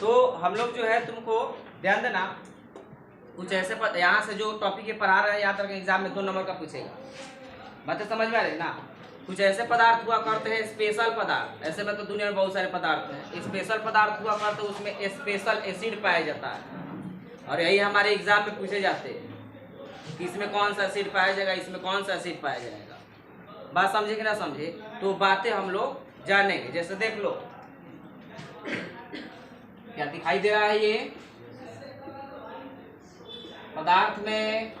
तो हम लोग जो है तुमको ध्यान देना, कुछ ऐसे यहाँ से जो टॉपिक ये पढ़ा रहे हैं याद रखें, एग्जाम में 2 नंबर का पूछेगा। बातें समझ में आ रही ना। कुछ ऐसे पदार्थ हुआ करते हैं स्पेशल पदार्थ, ऐसे में तो दुनिया में बहुत सारे पदार्थ हैं, स्पेशल पदार्थ हुआ करते उसमें स्पेशल एसिड पाया जाता है, और यही हमारे एग्जाम में पूछे जाते हैं कि इसमें कौन सा एसिड पाया जाएगा, इसमें कौन सा एसिड पाया जाएगा। बात समझे कि ना समझे, तो बातें हम लोग जानेंगे। जैसे देख लो क्या दिखाई दे रहा है, ये पदार्थ में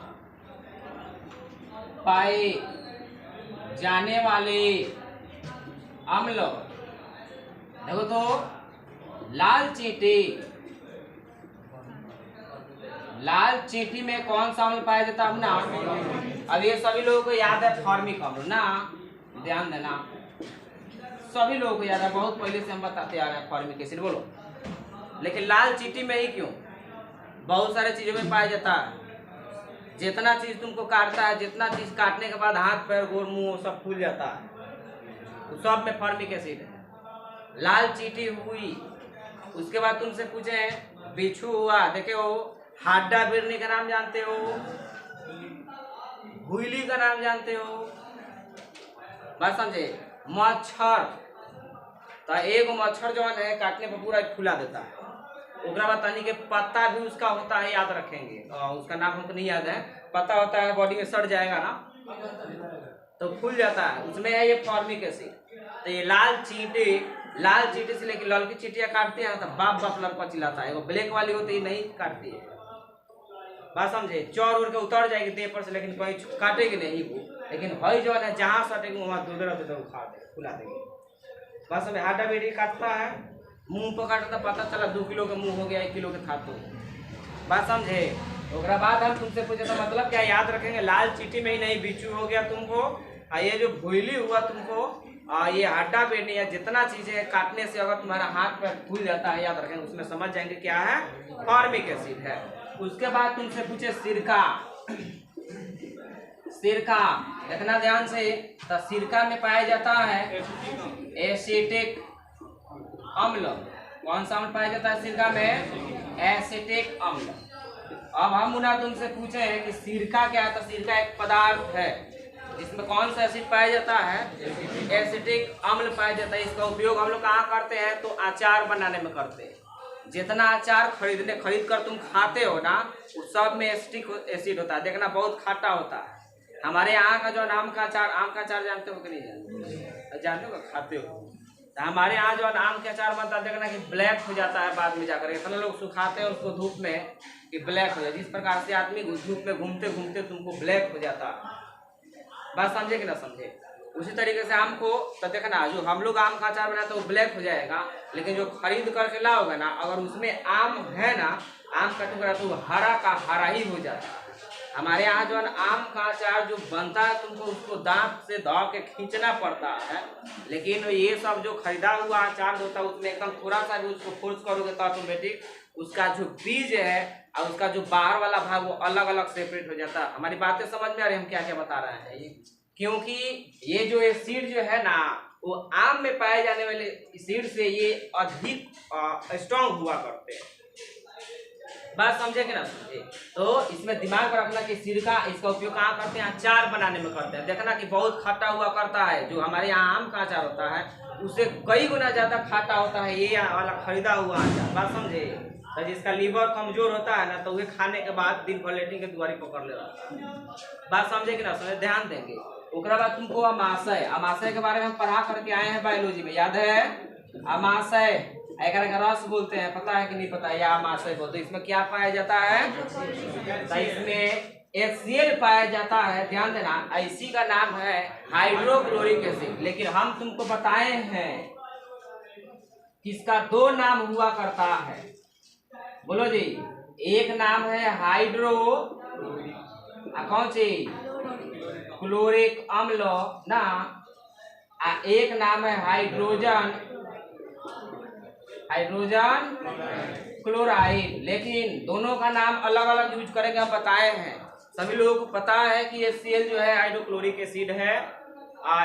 पाए जाने वाले अम्ल। देखो तो लाल चींटी में कौन सा अम्ल पाया जाता है ना। अब ये सभी लोगों को याद है फॉर्मिक अम्ल ना, ध्यान देना, सभी लोगों को याद है, बहुत पहले से हम बताते आ रहे हैं फॉर्मिक एसिड। बोलो, लेकिन लाल चींटी में ही क्यों? बहुत सारे चीजों में पाया जाता है। जितना चीज तुमको काटता है, जितना चीज काटने के बाद हाथ पैर गोर मुंह सब फूल जाता है, तो सब में फॉर्मिक एसिड है। लाल चींटी हुई, उसके बाद तुमसे पूछे बिच्छू हुआ, देखे हो, हाड्डा बिरनी का नाम जानते हो, हुईली का नाम जानते हो, बात समझे। मच्छर, तो एक मच्छर जो है काटने पर पूरा फुला देता है। उसके बाद तनी के पत्ता भी उसका होता है, याद रखेंगे, उसका नाम हमको नहीं याद है, पत्ता होता है, बॉडी में सड़ जाएगा ना तो फूल जाता है, उसमें है ये फॉर्मिक एसिड। तो ये लाल चींटी से लेकर लड़की चींटियां काटते हैं तो बाप बाप लड़का चिल्लाता है, वो ब्लैक वाली होती है नहीं काटती है, बात समझे। चौर उड़ के उतर जाएगी देह पर से, लेकिन कहीं काटेगी नहीं वो, लेकिन हई जो है जहाँ सटेगी वहाँ दूर उखाड़ दे फुला देगी। बस में हाडा बेटी काटता है, मुंह पर काटता, पता चला 2 किलो का मुंह हो गया, 1 किलो के था, तो बात समझे। ओकरा बाद हम तुमसे पूछे तो मतलब क्या याद रखेंगे, लाल चींटी में ही नहीं बिच्छू हो गया तुमको, ये जो भुईली हुआ तुमको, ये हड्डा पेटी या जितना चीजें काटने से अगर तुम्हारा हाथ पैर फूल जाता है, याद रखेंगे, उसमें समझ जाएंगे क्या है, फॉर्मिक एसिड है। उसके बाद तुमसे पूछे सिरका, देखना ध्यान से, तो सिरका में पाया जाता है एसिटिक अम्ल। कौन सा अम्ल पाया जाता है सिरका में? एसिटिक अम्ल। अब हम मुना तुमसे पूछे हैं कि सिरका क्या है, तो सिरका एक पदार्थ है जिसमें कौन सा एसिड पाया जाता है, एसिटिक अम्ल पाया जाता है। इसका उपयोग हम लोग कहाँ करते हैं, तो अचार बनाने में करते हैं। जितना अचार खरीद कर तुम खाते हो ना, उस सब में एसिटिक एसिड होता है, देखना बहुत खट्टा होता है। हमारे यहाँ का जो आम का अचार जानते हो कि नहीं जानते? जानते हो, खाते हो। तो हमारे यहाँ जो आम के अचार बनता है, देखना कि ब्लैक हो जाता है बाद में जाकर, इतना लोग सुखाते हैं उसको धूप में कि ब्लैक हो जाए। जिस प्रकार से आदमी धूप में घूमते घूमते तुमको ब्लैक हो जाता है, बात समझे कि ना समझे। उसी तरीके से आम को, तो देखना जो हम लोग आम का अचार बनाते हैं वो ब्लैक हो जाएगा, लेकिन जो खरीद करके लाओगे ना, अगर उसमें आम है ना, आम का टुकड़ा, तो हरा का हरा ही हो जाता है। हमारे यहाँ जो आम का अचार जो बनता है, तुमको उसको दांत से दबा के खींचना पड़ता है, लेकिन ये सब जो खरीदा हुआ अचार होता है उसमें एकदम थोड़ा सा भी उसको फोर्स करोगे तो ऑटोमेटिक उसका जो बीज है और उसका जो बाहर वाला भाग वो अलग अलग सेपरेट हो जाता है। हमारी बातें समझ में आ रही है हम क्या क्या बता रहे हैं, क्योंकि ये जो एसिड जो है ना, वो आम में पाए जाने वाले एसिड से ये अधिक स्ट्रॉन्ग हुआ करते हैं, बात समझे कि ना समझे। तो इसमें दिमाग रखना कि सिरका, इसका उपयोग कहाँ करते हैं, अचार बनाने में करते हैं। देखना कि बहुत खट्टा हुआ करता है, जो हमारे यहाँ आम का अचार होता है उससे कई गुना ज्यादा खट्टा होता है ये वाला खरीदा हुआ अचार, बात समझे। तो जिसका लीवर कमजोर होता है ना, तो वे खाने के बाद दिन भर लेटरिन के दुआरी पकड़ ले रहा, बात समझे कि ना समझे, ध्यान देंगे। उसके बाद तुमको अमाशय के बारे में हम पढ़ा करके आए हैं बायोलॉजी में, याद है। अमाशय एक रस बोलते हैं, पता है कि नहीं पता, या अमाशय बोलते हैं। इसमें क्या पाया जाता है, तो इसमें HCl पाया जाता है, ध्यान देना। इसी का नाम है हाइड्रोक्लोरिक एसिड, लेकिन हम तुमको बताए हैं कि इसका 2 नाम हुआ करता है, बोलो जी। एक नाम है हाइड्रो, कौन सी, क्लोरिक अम्ल ना, एक नाम है हाइड्रोजन क्लोराइड, लेकिन दोनों का नाम अलग अलग यूज करेंगे, हम बताए हैं। सभी लोगों को पता है कि HCl जो है हाइड्रोक्लोरिक एसिड है,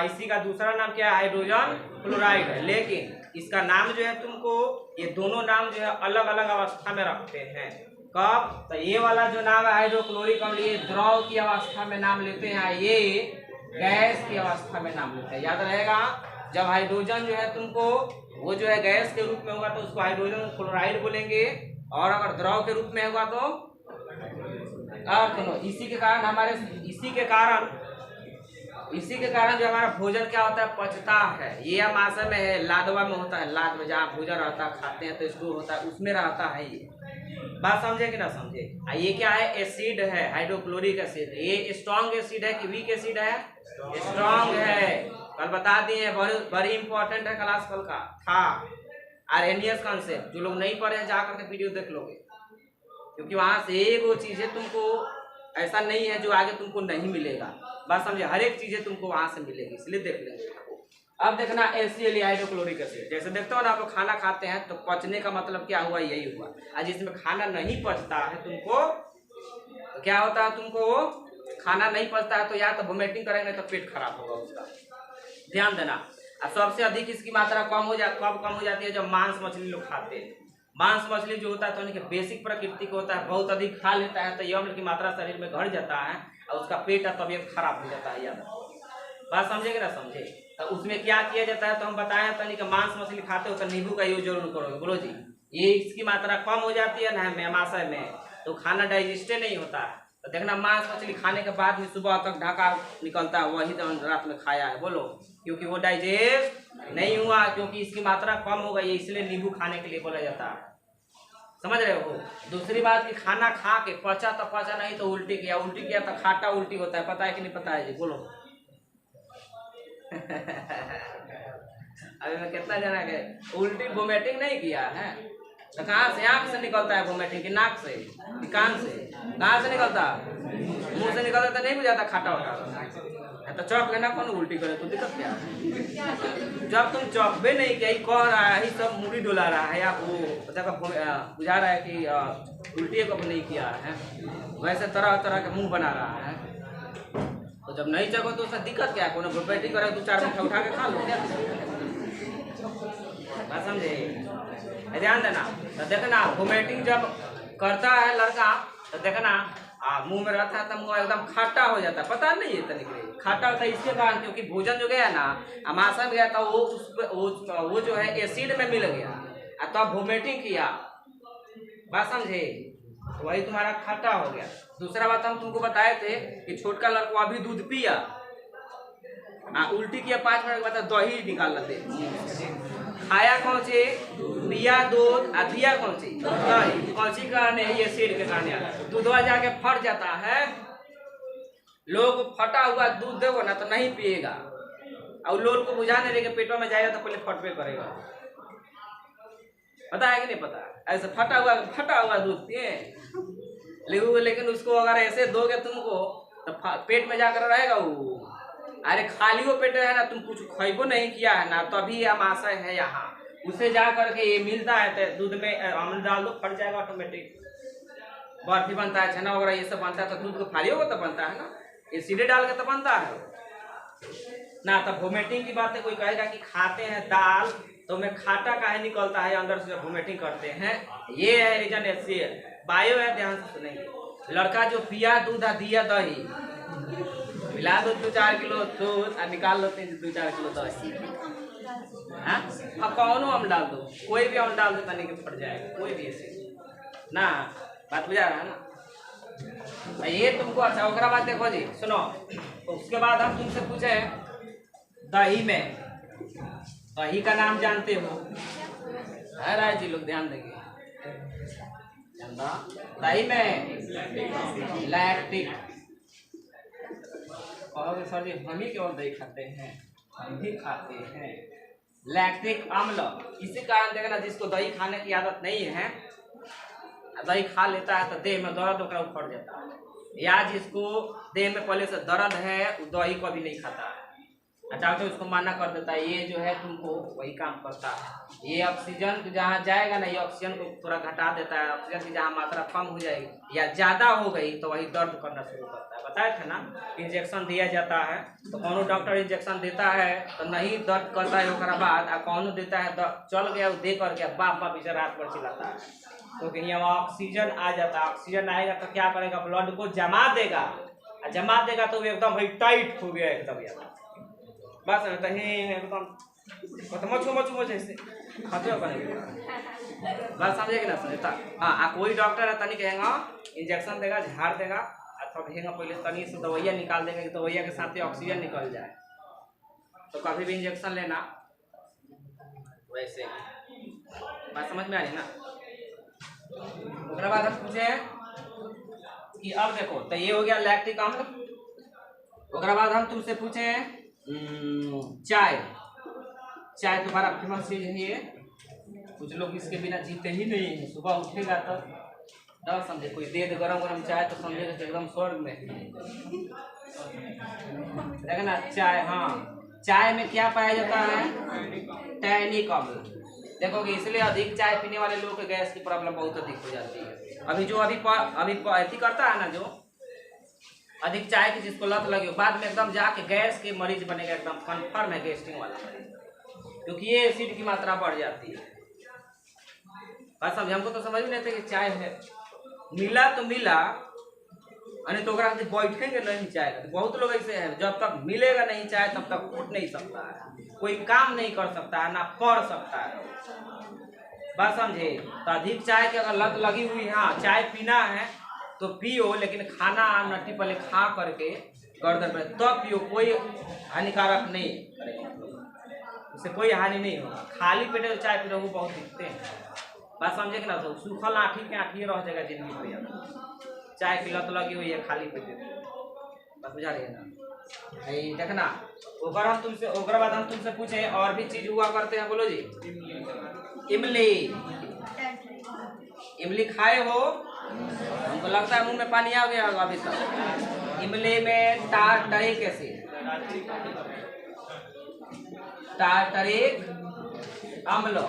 इसी का दूसरा नाम क्या है, हाइड्रोजन क्लोराइड है। लेकिन इसका नाम जो है तुमको, ये दोनों नाम जो है अलग अलग अवस्था में रखते हैं। कब? तो ये वाला जो नाम है हाइड्रोक्लोरिक अम्ल, ये द्रव की अवस्था में नाम लेते हैं, ये गैस की अवस्था में नाम लेते हैं। याद रहेगा, जब हाइड्रोजन जो है तुमको वो जो है गैस के रूप में होगा तो उसको हाइड्रोजन क्लोराइड बोलेंगे, और अगर द्रव के रूप में होगा तो इसी के कारण जो हमारा भोजन क्या होता है, पचता है। ये आमाशय में है, लादवा में होता है, लाद में जहाँ भोजन रहता है, खाते हैं तो स्टोर होता है, उसमें रहता है। ये बात समझे कि ना समझे? ये क्या है? एसिड है, हाइड्रोक्लोरिक एसिड। ये स्ट्रॉन्ग एसिड है कि वीक एसिड है? स्ट्रॉन्ग है। कल बता दिए, बड़ी इंपॉर्टेंट है, क्लास कल का था आर्हेनियस कॉन्सेप्ट। जो लोग नहीं पढ़े जा करके वीडियो देख लोगे, क्योंकि वहां से एक वो चीजें तुमको ऐसा नहीं है जो आगे तुमको नहीं मिलेगा। बात समझे? हर एक चीजें तुमको वहां से मिलेगी, इसलिए देख लेंगे। अब देखना HCl हाइड्रोक्लोरिक एसिड, जैसे देखते हो ना आप खाना खाते हैं तो पचने का मतलब क्या हुआ, यही हुआ। आज जिसमें खाना नहीं पचता है तुमको, तो क्या होता है, तुमको खाना नहीं पचता है तो या तो वोमिटिंग करेंगे तो पेट खराब होगा उसका। ध्यान देना। अब सबसे अधिक इसकी मात्रा कब कम हो जाती है? जब मांस मछली लोग खाते हैं। मांस मछली जो होता है तो उनके बेसिक प्रकृति को होता है, बहुत अधिक खा लेता है तो ये अम्ल की मात्रा शरीर में घट जाता है और उसका पेट और तबियत खराब हो जाता है। याद बात समझेगे ना समझे? तो उसमें क्या किया जाता है, तो हम बताया था नहीं कि मांस मछली खाते हो तो नींबू का यूज जरूर करोगे। बोलो जी, ये इसकी मात्रा कम हो जाती है ना आमाशय में, तो खाना डाइजेस्ट नहीं होता है। तो देखना, मांस मछली खाने के बाद में सुबह तक ढाका निकलता है, वही तो रात में खाया है। बोलो, क्योंकि वो डाइजेस्ट नहीं हुआ, क्योंकि इसकी मात्रा कम हो गई है, इसलिए नींबू खाने के लिए बोला जाता है। समझ रहे हो? दूसरी बात कि खाना खा के पचा तो पचा नहीं तो उल्टी किया तो खाटा उल्टी होता है। पता है कि नहीं पता है जी? बोलो। अभी मैं कितना जना के उल्टी वोमिटिंग नहीं किया है, तो कहाँ से? आँख से निकलता है वोमिटिंग कि नाक से कि कान से? कहाँ से निकलता? मुंह से निकलता तो नहीं बुझाता खाटा होता, तो चौक लेना कौन उल्टी करे तो दिक्कत क्या है? जब तुम चौकबे नहीं किया, कह रहा है सब मुड़ी डोला रहा है, या बुझा रहा है कि उल्टी कब नहीं किया है, वैसे तरह तरह के मुंह बना रहा है, तो जब नहीं चको तो उसका दिक्कत क्या है? कोनो वोमिटिंग करे 2-4 मिनट उठा के खा लो। बात समझे? ध्यान देना। तो देखना, वोमिटिंग जब करता है लड़का तो देखना मुंह में रहता है तो मुंह एकदम खाटा हो जाता है। पता नहीं है तनिक खाटा होता है इसके कारण, क्योंकि भोजन जो गया ना आमाशय में गया था, वो जो है एसिड में मिल गया और तब वोमिटिंग किया। बात समझे? वही तुम्हारा खाटा हो गया। दूसरा बात हम तुमको बताए थे कि छोटका लड़का अभी दूध पिया, उल्टी किया, 5 मिनट के बाद दही निकाल लेते, खाया कौन सी? पिया दूध, और दिया कौन सी? दही। कौन सी कारण है? ये एसिड के कारण दूधवा जाके फट जाता है। लोग फटा हुआ दूध देगा ना तो नहीं पिएगा, और लोग को बुझाने देगा पेटों में जाएगा तो पहले फटवे करेगा। पता है कि नहीं पता? ऐसे फटा हुआ दूध पिए, लेकिन उसको अगर ऐसे दोगे तुमको तो पेट में जाकर रहेगा वो। अरे खाली वो पेट है ना, तुम कुछ खाइबो नहीं किया है ना, तभी आमाशय है यहाँ, उसे जा करके ये मिलता है तो दूध में अम्ल डाल दो, फट जाएगा ऑटोमेटिक। बर्फी बनता है, छेना वगैरह ये सब बनता है, तो दूध को खाली होगा तो बनता है ना, एसिड डाल के तो बनता है ना। तब वोमिटिंग की बात है, कोई कहेगा कि खाते हैं दाल तो में खाटा काहे निकलता है अंदर से, वोमिटिंग करते हैं, ये है रीजन। HCl बायो है, ध्यान से सुनेंगे। लड़का जो पिया दूध दिया दही, मिला दो 2-4 किलो दूध और निकाल लो 2-4 किलो दही, अब कौनो अम्ल डाल दो, कोई भी अम्ल डाल दो तनिक फट जाएगा, कोई भी ऐसे ना। बात बुझा रहा है ना? ये तुमको अच्छा। उसके बाद देखो जी, सुनो, उसके बाद हम तुमसे पूछे दही में, दही का नाम जानते हो? है राय जी, लोग ध्यान देंगे। दही में लैक्टिक, और सर जी हम ही केवल दही खाते हैं, हम भी खाते हैं लैक्टिक अम्ल। इसी कारण देखना, जिसको दही खाने की आदत नहीं है, दही खा लेता है तो देह में दर्द होकर उखड़ जाता है, या जिसको देह में पहले से दर्द है वो दही कभी नहीं खाता है, अचानक से उसको माना कर देता है, ये जो है तुमको वही काम करता है। ये ऑक्सीजन जहाँ जाएगा ना, ये ऑक्सीजन को थोड़ा घटा देता है। ऑक्सीजन की जहाँ मात्रा कम हो जाएगी या ज़्यादा हो गई तो वही दर्द करना शुरू करता है। बताए थे ना, इंजेक्शन दिया जाता है तो कौनो डॉक्टर इंजेक्शन देता है तो नहीं दर्द करता है, उसके बाद कौनो देता है चल गया दे करके बाप बाप इसे रात भर चिल्लाता है। तो कहीं यहाँ ऑक्सीजन आ जाता है, ऑक्सीजन आएगा तो क्या करेगा, ब्लड को जमा देगा, जमा देगा तो वो एकदम भाई टाइट हो गया एकदम यार, बस एकदम मचू मचू मचू ऐसे खतरा बनेगा। बस समझे कि ना समझता। हाँ, कोई डॉक्टर है तनी कहेगा इंजेक्शन देगा, झाड़ देगा अथवा कहेगा पहले तनी से दवाइयाँ निकाल देगा कि दवाइयाँ के साथ ही ऑक्सीजन निकल जाए। तो कभी भी इंजेक्शन लेना वैसे बात समझ में आ रही ना। उसके बाद हम पूछे कि अब देखो तो ये हो गया लैक्टिक अम्ल। उसके बाद हम तुमसे पूछे चाय। चाय तो बड़ा फेमस चीज है ये, कुछ लोग इसके बिना जीते ही नहीं है। सुबह उठेगा तब ना समझे, कोई दे दे गरम गरम चाय तो समझेगा कि एकदम स्वर्ग में देखा ना चाय। हाँ, चाय में क्या पाया जाता है, टैनिक अम्ल। देखोगे इसलिए अधिक चाय पीने वाले लोगों को गैस की प्रॉब्लम बहुत अधिक हो जाती है। अभी ऐसी करता है ना जो अधिक चाय की जिसको लत लगी, बाद में एकदम जाके गैस के मरीज बनेगा, एकदम कन्फर्म है गैस्ट्रिक वाला मरीज, क्योंकि ये एसिड की मात्रा बढ़ जाती है। बात समझे, हमको तो समझ नहीं आता कि चाय है, मिला तो मिला अरे तो बैठेंगे नहीं चाय। बहुत लोग ऐसे हैं, जब तक मिलेगा नहीं चाय तब तक उठ नहीं सकता है, कोई काम नहीं कर सकता है, ना पढ़ सकता है। बात समझे, तो अधिक चाय की अगर लत लगी हुई है, हाँ चाय पीना है तो पियो, लेकिन खाना नट्टी पहले खा करके गर्दन पे तब पियो, कोई हानिकारक नहीं करेगा, उससे कोई हानि नहीं होगा। खाली पेटे तो चाय पी रहे बहुत दिखते हैं। बात समझे कि ना, तो सूखल आँखी के आँखी रह जाएगा जिंदगी में। चाय की लत लगी हुई है खाली पेटे, बस बुझा रही है ना। देखना ओकर हम तुमसे, ओकर बाद हम तुमसे पूछे और भी चीज हुआ करते हैं, बोलो जी। इमली। इमली खाए हो? हमको लगता है मुंह में पानी आ गया होगा अभी तक। इमली में टार्टरिक एसिड, टार्टरिक अम्ल।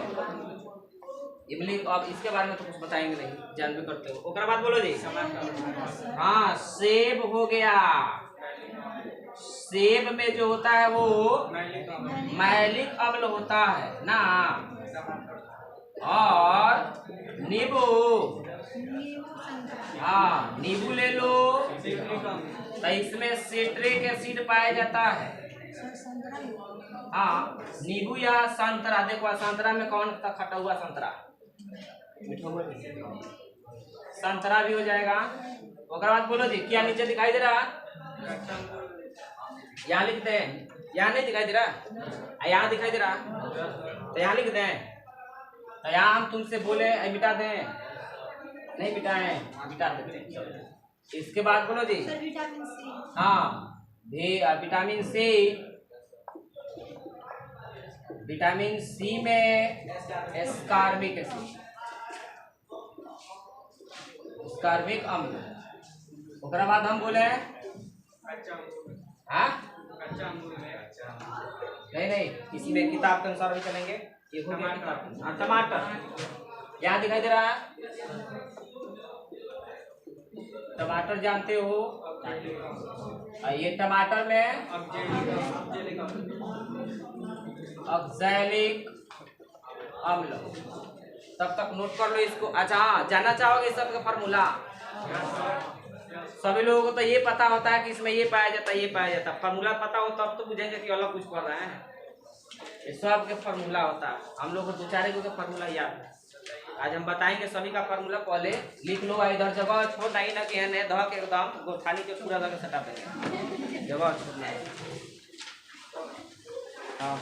इमली, अब इसके बारे में तो कुछ बताएंगे नहीं, जानबे करते हो। ओकर बाद बोलो जी। हाँ, सेब हो गया। सेब में जो होता है वो मैलिक अम्ल होता है ना। और नींबू, हाँ नींबू ले लो तो इसमें सिट्रिक एसिड पाया जाता है। हाँ, नींबू या संतरा, देखो संतरा में कौन सा खटा हुआ संतरा, संतरा भी हो जाएगा। उसके बाद बोलो जी, क्या नीचे दिखाई दे रहा, यहाँ लिख दें, यहाँ नहीं दिखाई दे रहा, यहाँ दिखाई दे रहा तो यहाँ लिख दें। तो यहाँ हम तुमसे बोले मिटा दें, नहीं मिटाएं, मिटा देते। इसके बाद बोलो जी। हाँ, विटामिन सी। विटामिन सी में एस्कार्बिक एसिड, एस्कार्बिक अम्ल। उसके बाद हम बोले हाँ नहीं, इसमें किताब के अनुसार भी चलेंगे। ये टमाटर, यहाँ दिखाई दे रहा है, टमाटर जानते हो। ये टमाटर में ऑक्सैलिक अम्ल, तब तक नोट कर लो इसको। अच्छा हाँ, जानना चाहोगे सबका फार्मूला? सभी लोगों को तो ये पता होता है कि इसमें ये पाया जाता है, ये पाया जाता है। फार्मूला पता हो तब तो बुझेंगे कि अलग कुछ कर रहे हैं। ये सब के फार्मूला होता है, हम लोग को दो चार का फार्मूला याद है। आज हम बताएंगे सभी का फार्मूला, पहले लिख लो। इधर जगह छोड़ नहीं ना कि है धक एकदम गोथानी के पूरा करके सटा देंगे, जगह छोड़ना है। हाँ।